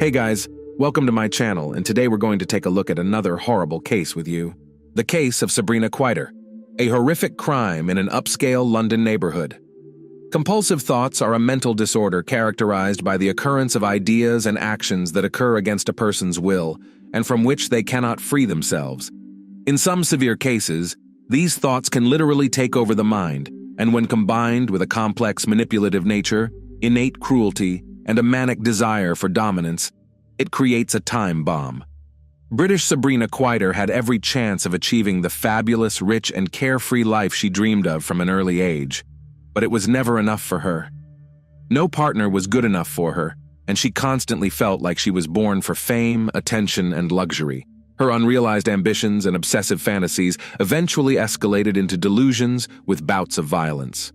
Hey guys, welcome to my channel, and today we're going to take a look at another horrible case with you. The case of Sabrina Quieter, a horrific crime in an upscale London neighborhood. Compulsive thoughts are a mental disorder characterized by the occurrence of ideas and actions that occur against a person's will, and from which they cannot free themselves. In some severe cases, these thoughts can literally take over the mind, and when combined with a complex manipulative nature, innate cruelty, and a manic desire for dominance, it creates a time bomb. British Sabrina Quieter had every chance of achieving the fabulous, rich, and carefree life she dreamed of from an early age, but it was never enough for her. No partner was good enough for her, and she constantly felt like she was born for fame, attention, and luxury. Her unrealized ambitions and obsessive fantasies eventually escalated into delusions with bouts of violence.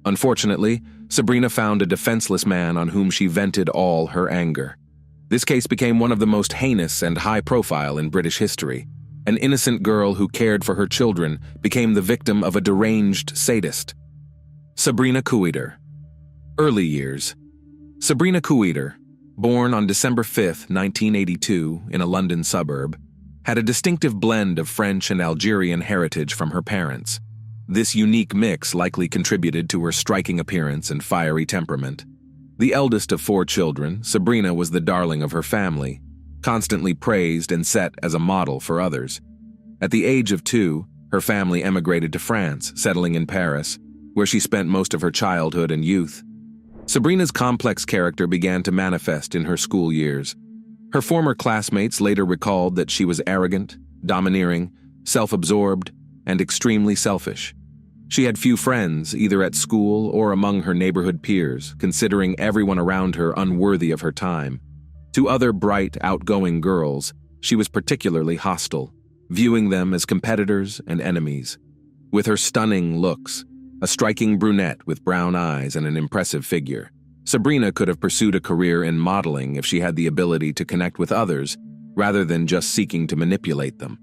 Unfortunately, Sabrina found a defenseless man on whom she vented all her anger. This case became one of the most heinous and high-profile in British history. An innocent girl who cared for her children became the victim of a deranged sadist. Sabrina Quieter. Early years. Sabrina Quieter, born on December 5, 1982, in a London suburb, had a distinctive blend of French and Algerian heritage from her parents. This unique mix likely contributed to her striking appearance and fiery temperament. The eldest of 4 children, Sabrina was the darling of her family, constantly praised and set as a model for others. At the age of 2, her family emigrated to France, settling in Paris, where she spent most of her childhood and youth. Sabrina's complex character began to manifest in her school years. Her former classmates later recalled that she was arrogant, domineering, self-absorbed, and extremely selfish. She had few friends, either at school or among her neighborhood peers, considering everyone around her unworthy of her time. To other bright, outgoing girls, she was particularly hostile, viewing them as competitors and enemies. With her stunning looks, a striking brunette with brown eyes and an impressive figure, Sabrina could have pursued a career in modeling if she had the ability to connect with others, rather than just seeking to manipulate them.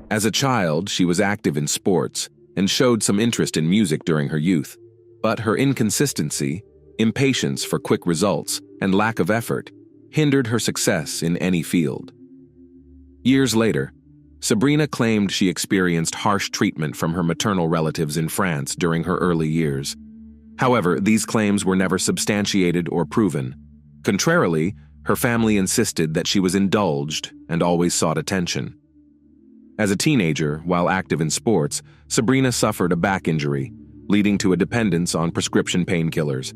As a child, she was active in sports and showed some interest in music during her youth, but her inconsistency, impatience for quick results, and lack of effort hindered her success in any field. Years later, Sabrina claimed she experienced harsh treatment from her maternal relatives in France during her early years. However, these claims were never substantiated or proven. Contrarily, her family insisted that she was indulged and always sought attention. As a teenager, while active in sports, Sabrina suffered a back injury, leading to a dependence on prescription painkillers.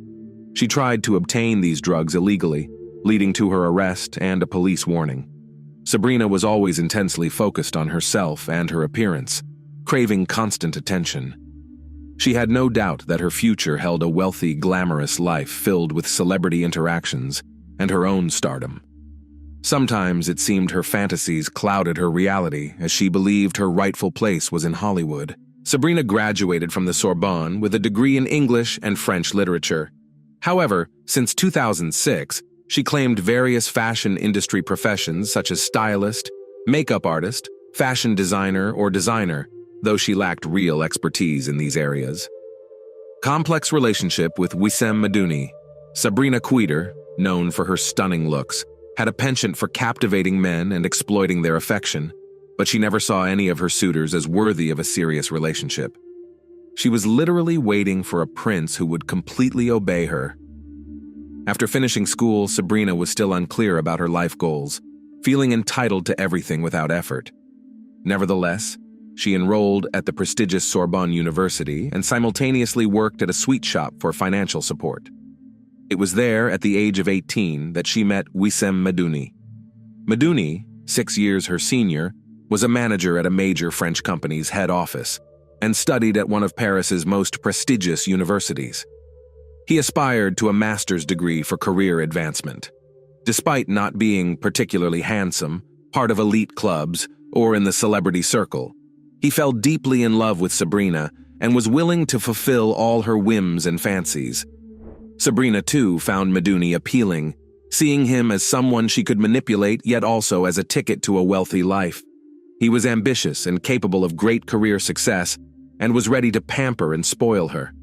She tried to obtain these drugs illegally, leading to her arrest and a police warning. Sabrina was always intensely focused on herself and her appearance, craving constant attention. She had no doubt that her future held a wealthy, glamorous life filled with celebrity interactions and her own stardom. Sometimes it seemed her fantasies clouded her reality as she believed her rightful place was in Hollywood. Sabrina graduated from the Sorbonne with a degree in English and French literature. However, since 2006, she claimed various fashion industry professions such as stylist, makeup artist, fashion designer, or designer, though she lacked real expertise in these areas. Complex relationship with Wissem Medouni. Sabrina Quieter, known for her stunning looks, had a penchant for captivating men and exploiting their affection, but she never saw any of her suitors as worthy of a serious relationship. She was literally waiting for a prince who would completely obey her. After finishing school, Sabrina was still unclear about her life goals, feeling entitled to everything without effort. Nevertheless, she enrolled at the prestigious Sorbonne University and simultaneously worked at a sweet shop for financial support. It was there, at the age of 18, that she met Wissem Medouni. Medouni, 6 years her senior, was a manager at a major French company's head office and studied at one of Paris's most prestigious universities. He aspired to a master's degree for career advancement. Despite not being particularly handsome, part of elite clubs, or in the celebrity circle, he fell deeply in love with Sabrina and was willing to fulfill all her whims and fancies. Sabrina, too, found Medouni appealing, seeing him as someone she could manipulate yet also as a ticket to a wealthy life. He was ambitious and capable of great career success and was ready to pamper and spoil her.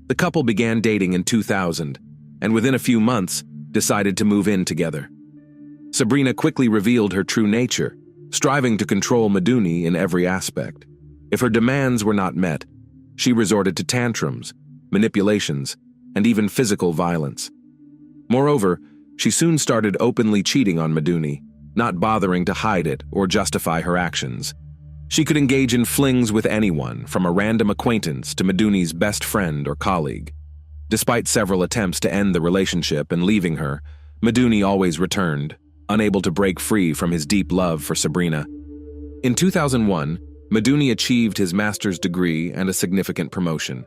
The couple began dating in 2000, and within a few months, decided to move in together. Sabrina quickly revealed her true nature, striving to control Meduni in every aspect. If her demands were not met, she resorted to tantrums, manipulations, and even physical violence. Moreover, she soon started openly cheating on Meduni, not bothering to hide it or justify her actions. She could engage in flings with anyone, from a random acquaintance to Meduni's best friend or colleague. Despite several attempts to end the relationship and leaving her, Meduni always returned, unable to break free from his deep love for Sabrina. In 2001, Meduni achieved his master's degree and a significant promotion.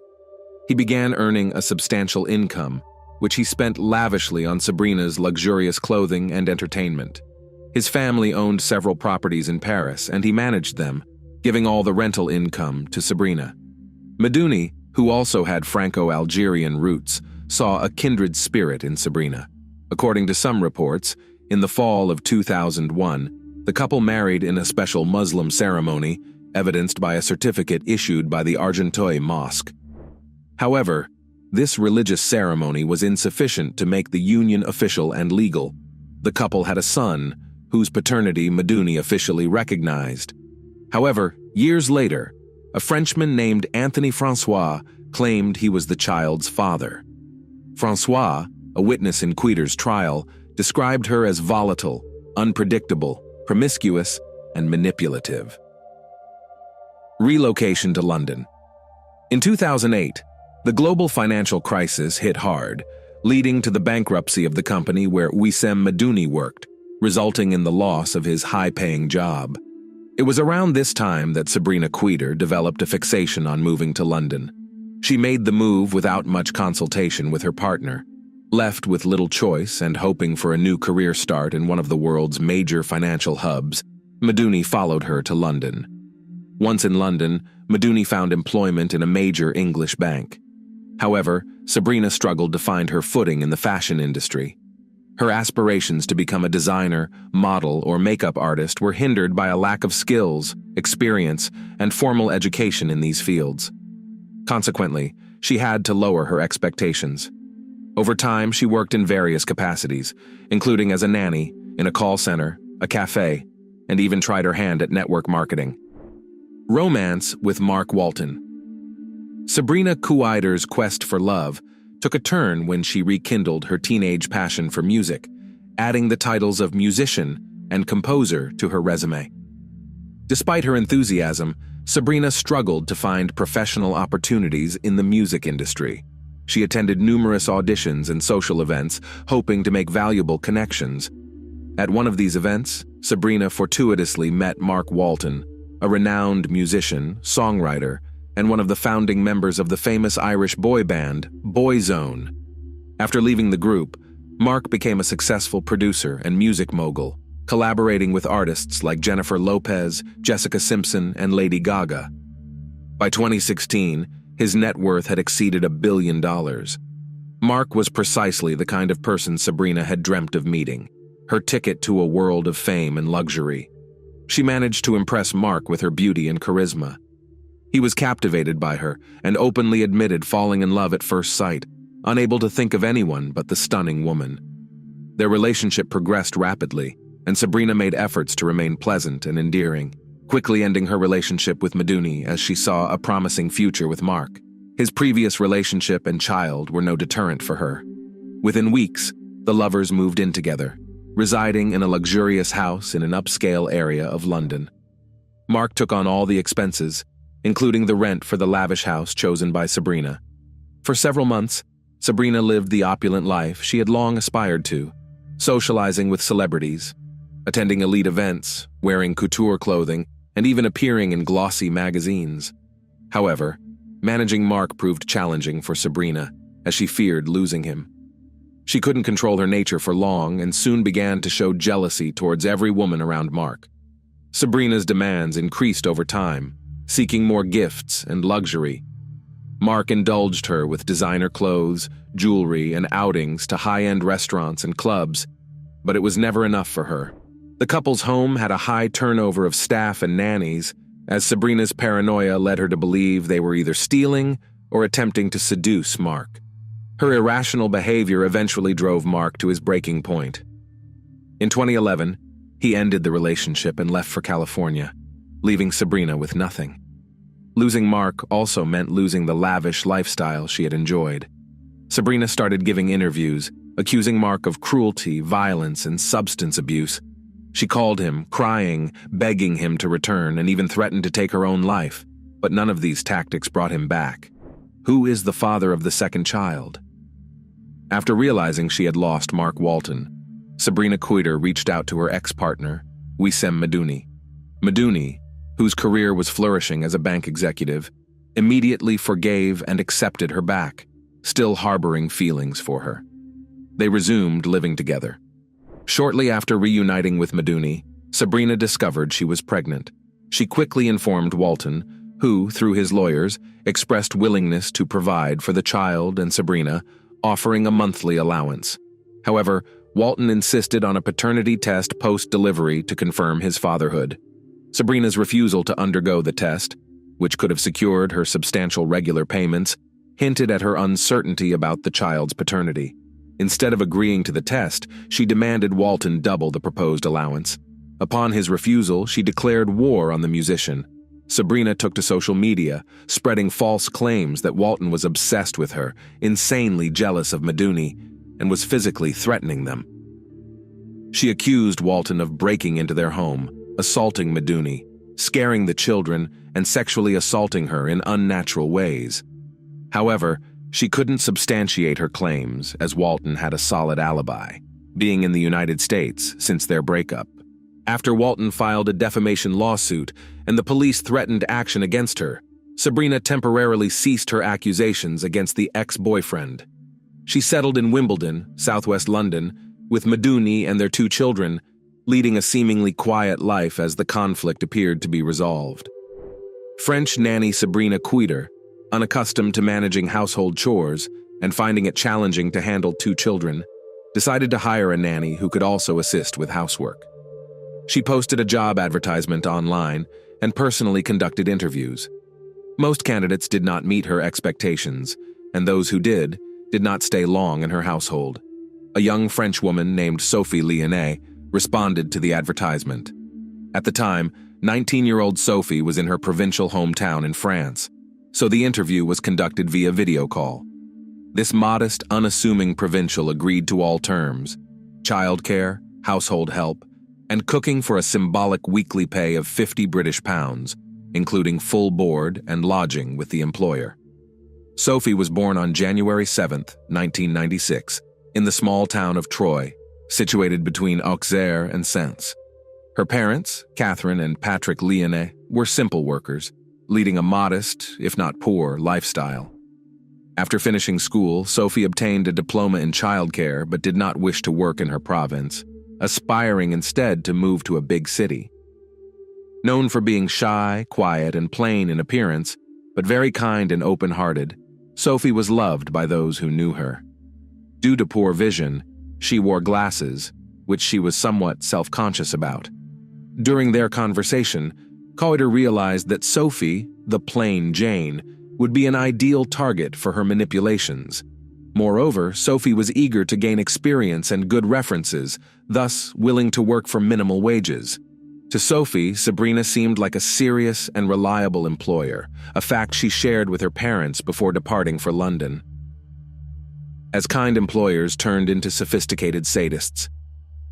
He began earning a substantial income, which he spent lavishly on Sabrina's luxurious clothing and entertainment. His family owned several properties in Paris, and he managed them, giving all the rental income to Sabrina. Meduni, who also had Franco-Algerian roots, saw a kindred spirit in Sabrina. According to some reports, in the fall of 2001, the couple married in a special Muslim ceremony, evidenced by a certificate issued by the Argenteuil Mosque. However, this religious ceremony was insufficient to make the union official and legal. The couple had a son, whose paternity Meduni officially recognized. However, years later, a Frenchman named Anthony Francois claimed he was the child's father. Francois, a witness in Cuiter's trial, described her as volatile, unpredictable, promiscuous, and manipulative. Relocation to London. In 2008, the global financial crisis hit hard, leading to the bankruptcy of the company where Wissem Meduni worked, resulting in the loss of his high-paying job. It was around this time that Sabrina Cuiter developed a fixation on moving to London. She made the move without much consultation with her partner. Left with little choice and hoping for a new career start in one of the world's major financial hubs, Meduni followed her to London. Once in London, Meduni found employment in a major English bank. However, Sabrina struggled to find her footing in the fashion industry. Her aspirations to become a designer, model, or makeup artist were hindered by a lack of skills, experience, and formal education in these fields. Consequently, she had to lower her expectations. Over time, she worked in various capacities, including as a nanny, in a call center, a cafe, and even tried her hand at network marketing. Romance with Mark Walton. Sabrina Cuiter's quest for love took a turn when she rekindled her teenage passion for music, adding the titles of musician and composer to her resume. Despite her enthusiasm, Sabrina struggled to find professional opportunities in the music industry. She attended numerous auditions and social events, hoping to make valuable connections. At one of these events, Sabrina fortuitously met Mark Walton, a renowned musician, songwriter, and one of the founding members of the famous Irish boy band, Boyzone. After leaving the group, Mark became a successful producer and music mogul, collaborating with artists like Jennifer Lopez, Jessica Simpson, and Lady Gaga. By 2016, his net worth had exceeded $1 billion. Mark was precisely the kind of person Sabrina had dreamt of meeting, her ticket to a world of fame and luxury. She managed to impress Mark with her beauty and charisma. He was captivated by her and openly admitted falling in love at first sight, unable to think of anyone but the stunning woman. Their relationship progressed rapidly, and Sabrina made efforts to remain pleasant and endearing, quickly ending her relationship with Meduni as she saw a promising future with Mark. His previous relationship and child were no deterrent for her. Within weeks, the lovers moved in together, residing in a luxurious house in an upscale area of London. Mark took on all the expenses, including the rent for the lavish house chosen by Sabrina. For several months, Sabrina lived the opulent life she had long aspired to, socializing with celebrities, attending elite events, wearing couture clothing, and even appearing in glossy magazines. However, managing Mark proved challenging for Sabrina, as she feared losing him. She couldn't control her nature for long and soon began to show jealousy towards every woman around Mark. Sabrina's demands increased over time, seeking more gifts and luxury. Mark indulged her with designer clothes, jewelry, and outings to high-end restaurants and clubs, but it was never enough for her. The couple's home had a high turnover of staff and nannies, as Sabrina's paranoia led her to believe they were either stealing or attempting to seduce Mark. Her irrational behavior eventually drove Mark to his breaking point. In 2011, he ended the relationship and left for California, leaving Sabrina with nothing. Losing Mark also meant losing the lavish lifestyle she had enjoyed. Sabrina started giving interviews, accusing Mark of cruelty, violence, and substance abuse. She called him, crying, begging him to return, and even threatened to take her own life. But none of these tactics brought him back. Who is the father of the second child? After realizing she had lost Mark Walton, Sabrina Kuiter reached out to her ex-partner, Wissem Medouni. Medouni, whose career was flourishing as a bank executive, immediately forgave and accepted her back, still harboring feelings for her. They resumed living together. Shortly after reuniting with Medouni, Sabrina discovered she was pregnant. She quickly informed Walton, who, through his lawyers, expressed willingness to provide for the child and Sabrina, offering a monthly allowance. However, Walton insisted on a paternity test post-delivery to confirm his fatherhood. Sabrina's refusal to undergo the test, which could have secured her substantial regular payments, hinted at her uncertainty about the child's paternity. Instead of agreeing to the test, she demanded Walton double the proposed allowance. Upon his refusal, she declared war on the musician. Sabrina took to social media, spreading false claims that Walton was obsessed with her, insanely jealous of Medouni, and was physically threatening them. She accused Walton of breaking into their home, assaulting Medouni, scaring the children, and sexually assaulting her in unnatural ways. However, she couldn't substantiate her claims, as Walton had a solid alibi, being in the United States since their breakup. After Walton filed a defamation lawsuit and the police threatened action against her, Sabrina temporarily ceased her accusations against the ex-boyfriend. She settled in Wimbledon, southwest London, with Medouni and their 2 children, leading a seemingly quiet life as the conflict appeared to be resolved. French nanny Sabrina Kuiter, unaccustomed to managing household chores and finding it challenging to handle 2 children, decided to hire a nanny who could also assist with housework. She posted a job advertisement online and personally conducted interviews. Most candidates did not meet her expectations, and those who did not stay long in her household. A young French woman named Sophie Lyonnais responded to the advertisement. At the time, 19-year-old Sophie was in her provincial hometown in France, so the interview was conducted via video call. This modest, unassuming provincial agreed to all terms: childcare, household help, and cooking for a symbolic weekly pay of 50 British pounds, including full board and lodging with the employer. Sophie was born on January 7, 1996, in the small town of Troyes, situated between Auxerre and Sens. Her parents, Catherine and Patrick Lyonnais, were simple workers, leading a modest, if not poor, lifestyle. After finishing school, Sophie obtained a diploma in childcare but did not wish to work in her province, aspiring instead to move to a big city. Known for being shy, quiet, and plain in appearance, but very kind and open-hearted, Sophie was loved by those who knew her. Due to poor vision, she wore glasses, which she was somewhat self-conscious about. During their conversation, Kuiter realized that Sophie, the plain Jane, would be an ideal target for her manipulations. Moreover, Sophie was eager to gain experience and good references, thus willing to work for minimal wages. To Sophie, Sabrina seemed like a serious and reliable employer, a fact she shared with her parents before departing for London. As kind employers turned into sophisticated sadists.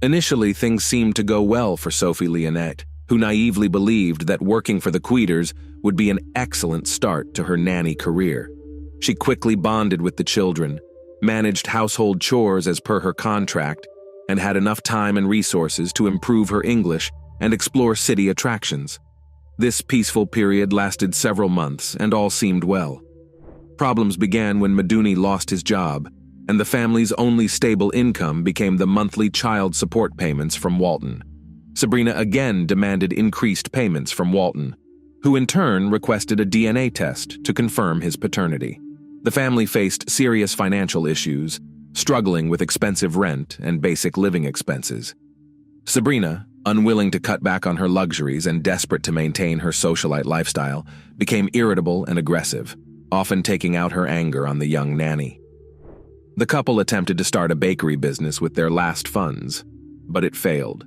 Initially, things seemed to go well for Sophie Lyonnais, who naively believed that working for the Kuiters would be an excellent start to her nanny career. She quickly bonded with the children, managed household chores as per her contract, and had enough time and resources to improve her English and explore city attractions. This peaceful period lasted several months, and all seemed well. Problems began when Medouni lost his job, and the family's only stable income became the monthly child support payments from Walton. Sabrina again demanded increased payments from Walton, who in turn requested a DNA test to confirm his paternity. The family faced serious financial issues, struggling with expensive rent and basic living expenses. Sabrina, unwilling to cut back on her luxuries and desperate to maintain her socialite lifestyle, became irritable and aggressive, often taking out her anger on the young nanny. The couple attempted to start a bakery business with their last funds, but it failed.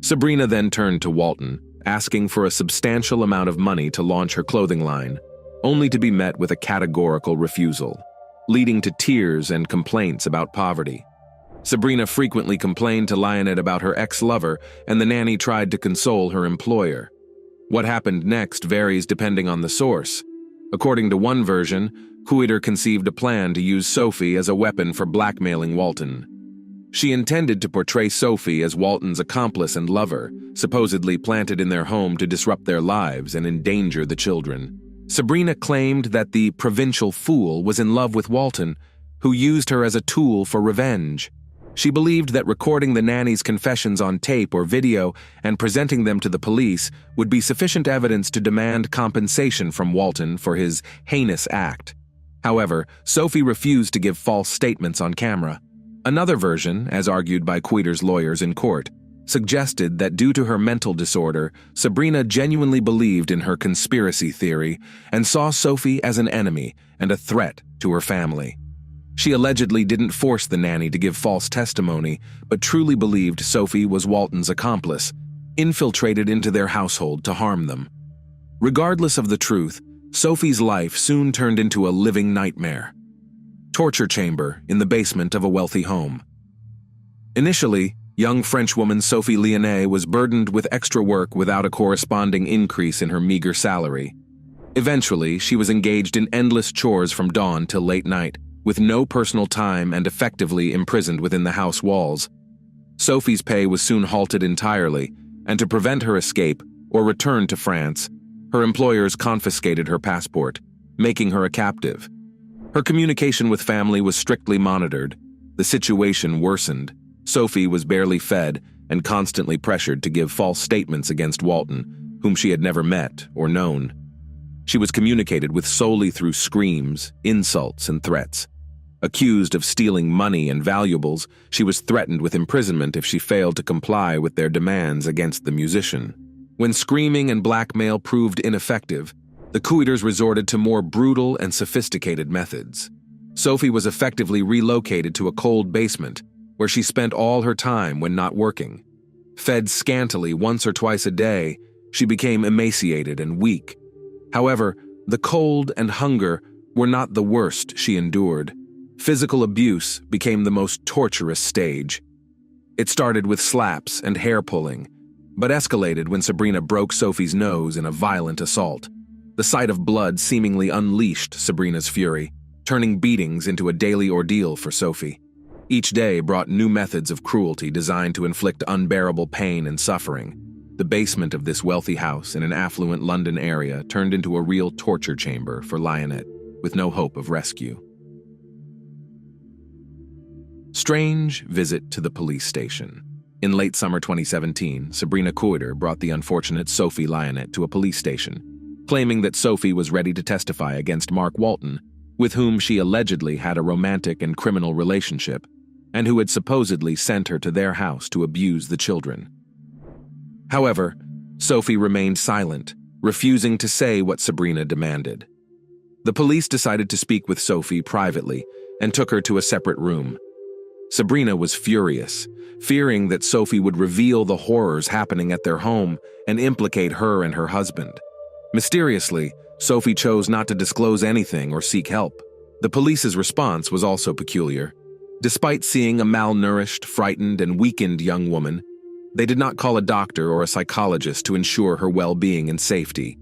Sabrina then turned to Walton, asking for a substantial amount of money to launch her clothing line, only to be met with a categorical refusal, leading to tears and complaints about poverty. Sabrina frequently complained to Lionette about her ex-lover, and the nanny tried to console her employer. What happened next varies depending on the source. According to one version, Kuiter conceived a plan to use Sophie as a weapon for blackmailing Walton. She intended to portray Sophie as Walton's accomplice and lover, supposedly planted in their home to disrupt their lives and endanger the children. Sabrina claimed that the provincial fool was in love with Walton, who used her as a tool for revenge. She believed that recording the nanny's confessions on tape or video and presenting them to the police would be sufficient evidence to demand compensation from Walton for his heinous act. However, Sophie refused to give false statements on camera. Another version, as argued by Kuiter's lawyers in court, suggested that due to her mental disorder, Sabrina genuinely believed in her conspiracy theory and saw Sophie as an enemy and a threat to her family. She allegedly didn't force the nanny to give false testimony, but truly believed Sophie was Walton's accomplice, infiltrated into their household to harm them. Regardless of the truth, Sophie's life soon turned into a living nightmare. Torture chamber in the basement of a wealthy home. Initially, young Frenchwoman Sophie Lyonnais was burdened with extra work without a corresponding increase in her meager salary. Eventually, she was engaged in endless chores from dawn till late night, with no personal time and effectively imprisoned within the house walls. Sophie's pay was soon halted entirely, and to prevent her escape or return to France, her employers confiscated her passport, making her a captive. Her communication with family was strictly monitored. The situation worsened. Sophie was barely fed and constantly pressured to give false statements against Walton, whom she had never met or known. She was communicated with solely through screams, insults, and threats. Accused of stealing money and valuables, she was threatened with imprisonment if she failed to comply with their demands against the musician. When screaming and blackmail proved ineffective, the Kuiters resorted to more brutal and sophisticated methods. Sophie was effectively relocated to a cold basement, where she spent all her time when not working. Fed scantily once or twice a day, she became emaciated and weak. However, the cold and hunger were not the worst she endured. Physical abuse became the most torturous stage. It started with slaps and hair pulling, but escalated when Sabrina broke Sophie's nose in a violent assault. The sight of blood seemingly unleashed Sabrina's fury, turning beatings into a daily ordeal for Sophie. Each day brought new methods of cruelty designed to inflict unbearable pain and suffering. The basement of this wealthy house in an affluent London area turned into a real torture chamber for Lionette, with no hope of rescue. Strange visit to the police station. In late summer 2017, Sabrina Kuiter brought the unfortunate Sophie Lionette to a police station, claiming that Sophie was ready to testify against Mark Walton, with whom she allegedly had a romantic and criminal relationship, and who had supposedly sent her to their house to abuse the children. However, Sophie remained silent, refusing to say what Sabrina demanded. The police decided to speak with Sophie privately and took her to a separate room. Sabrina was furious, fearing that Sophie would reveal the horrors happening at their home and implicate her and her husband. Mysteriously, Sophie chose not to disclose anything or seek help. The police's response was also peculiar. Despite seeing a malnourished, frightened, and weakened young woman, they did not call a doctor or a psychologist to ensure her well-being and safety.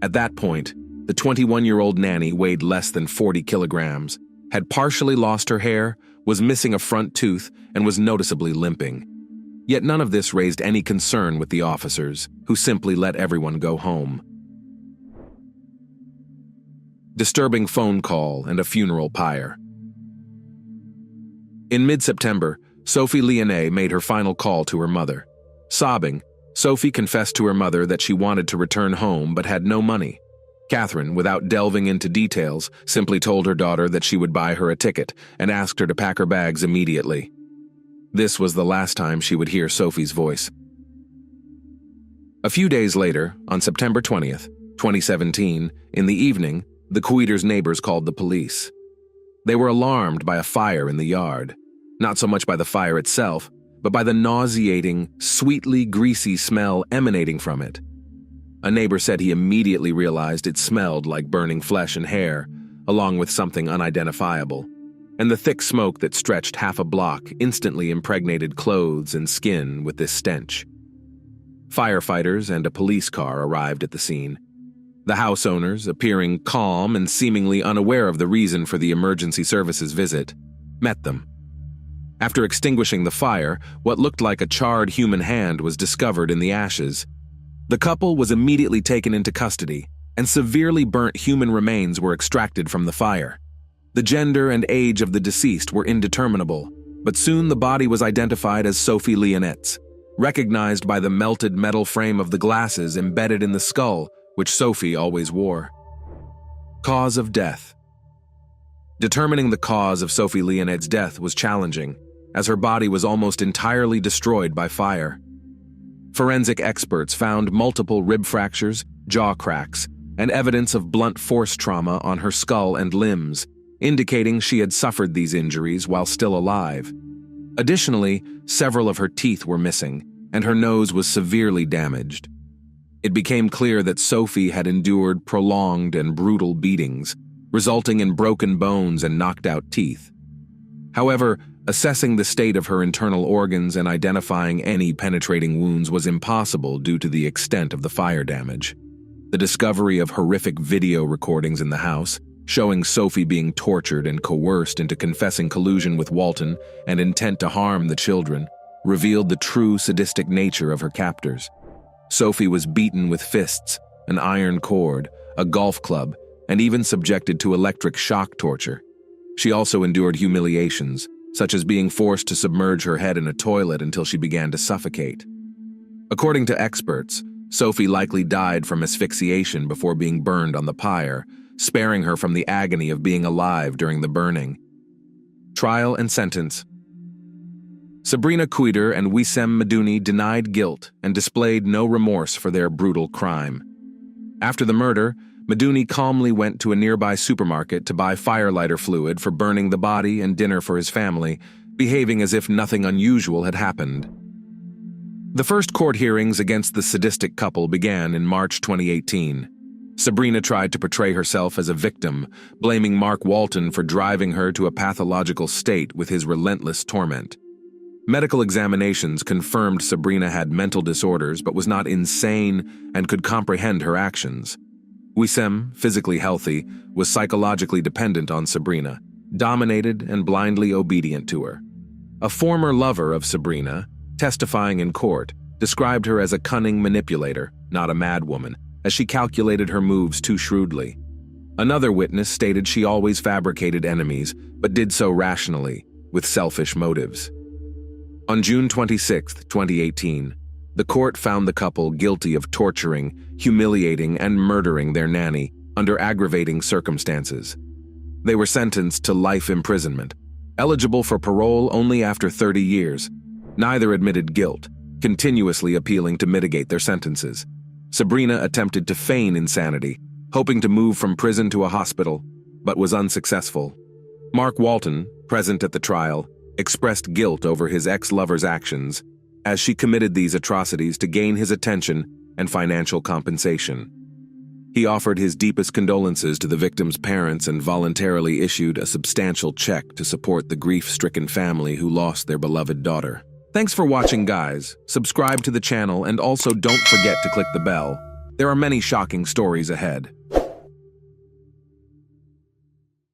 At that point, the 21-year-old nanny weighed less than 40 kilograms, had partially lost her hair, was missing a front tooth, and was noticeably limping. Yet none of this raised any concern with the officers, who simply let everyone go home. Disturbing phone call and a funeral pyre. In mid-September, Sophie Lyonnais made her final call to her mother. Sobbing, Sophie confessed to her mother that she wanted to return home but had no money. Catherine, without delving into details, simply told her daughter that she would buy her a ticket and asked her to pack her bags immediately. This was the last time she would hear Sophie's voice. A few days later, on September 20th, 2017, in the evening, the Kuiters' neighbors called the police. They were alarmed by a fire in the yard, not so much by the fire itself, but by the nauseating, sweetly greasy smell emanating from it. A neighbor said he immediately realized it smelled like burning flesh and hair, along with something unidentifiable, and the thick smoke that stretched half a block instantly impregnated clothes and skin with this stench. Firefighters and a police car arrived at the scene. The house owners, appearing calm and seemingly unaware of the reason for the emergency services visit, met them. After extinguishing the fire, what looked like a charred human hand was discovered in the ashes. The couple was immediately taken into custody, and severely burnt human remains were extracted from the fire. The gender and age of the deceased were indeterminable, but soon the body was identified as Sophie Leonet's, recognized by the melted metal frame of the glasses embedded in the skull, which Sophie always wore. Cause of death. Determining the cause of Sophie Leonet's death was challenging, as her body was almost entirely destroyed by fire. Forensic experts found multiple rib fractures, jaw cracks, and evidence of blunt force trauma on her skull and limbs, indicating she had suffered these injuries while still alive. Additionally, several of her teeth were missing, and her nose was severely damaged. It became clear that Sophie had endured prolonged and brutal beatings, resulting in broken bones and knocked-out teeth. However, assessing the state of her internal organs and identifying any penetrating wounds was impossible due to the extent of the fire damage. The discovery of horrific video recordings in the house, showing Sophie being tortured and coerced into confessing collusion with Walton and intent to harm the children, revealed the true sadistic nature of her captors. Sophie was beaten with fists, an iron cord, a golf club, and even subjected to electric shock torture. She also endured humiliations, such as being forced to submerge her head in a toilet until she began to suffocate. According to experts, Sophie likely died from asphyxiation before being burned on the pyre, sparing her from the agony of being alive during the burning. Trial and sentence. Sabrina Kuiter and Wissem Medouni denied guilt and displayed no remorse for their brutal crime. After the murder, Medouni calmly went to a nearby supermarket to buy firelighter fluid for burning the body and dinner for his family, behaving as if nothing unusual had happened. The first court hearings against the sadistic couple began in March 2018. Sabrina tried to portray herself as a victim, blaming Mark Walton for driving her to a pathological state with his relentless torment. Medical examinations confirmed Sabrina had mental disorders but was not insane and could comprehend her actions. Wissem, physically healthy, was psychologically dependent on Sabrina, dominated and blindly obedient to her. A former lover of Sabrina, testifying in court, described her as a cunning manipulator, not a madwoman, as she calculated her moves too shrewdly. Another witness stated she always fabricated enemies, but did so rationally, with selfish motives. On June 26, 2018, the court found the couple guilty of torturing, humiliating, and murdering their nanny under aggravating circumstances. They were sentenced to life imprisonment, eligible for parole only after 30 years. Neither admitted guilt, continuously appealing to mitigate their sentences. Sabrina attempted to feign insanity, hoping to move from prison to a hospital, but was unsuccessful. Mark Walton, present at the trial, expressed guilt over his ex-lover's actions, as she committed these atrocities to gain his attention and financial compensation. He offered his deepest condolences to the victims' parents and voluntarily issued a substantial check to support the grief-stricken family who lost their beloved daughter. Thanks for watching, guys. Subscribe to the channel and also don't forget to click the bell. There are many shocking stories ahead.